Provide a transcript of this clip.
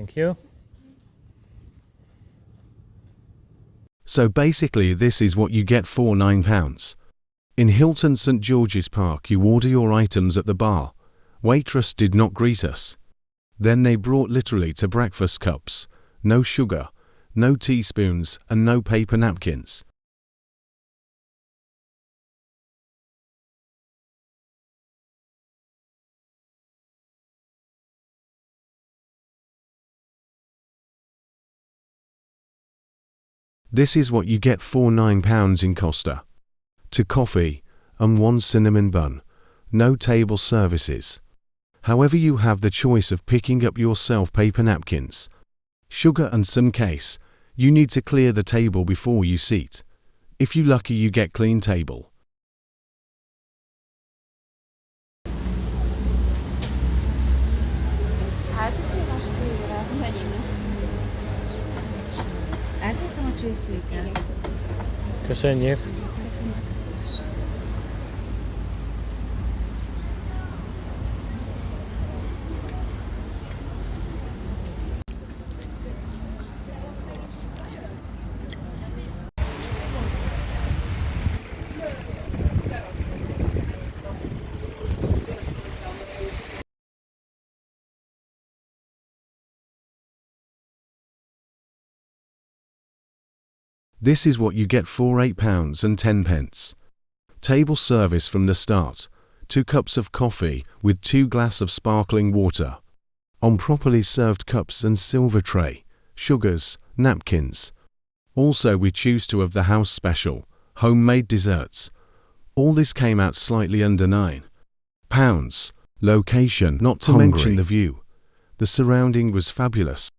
Thank you. So basically this is what you get for £9. In Hilton St George's Park you order your items at the bar. Waitress did not greet us. Then they brought literally to breakfast cups, no sugar, no teaspoons and no paper napkins. This is what you get for £9 in Costa. To coffee and one cinnamon bun, no table services. However, you have the choice of picking up yourself paper napkins, sugar and some case. You need to clear the table before you seat. If you lucky you get clean table. Eltettem a csészléket. Köszönjük. This is what you get for £8.10. Table service from the start. 2 cups of coffee with 2 glasses of sparkling water. On properly served cups and silver tray. Sugars, napkins. Also we choose to have the house special, homemade desserts. All this came out slightly under £9. Location, not to mention the view. The surrounding was fabulous.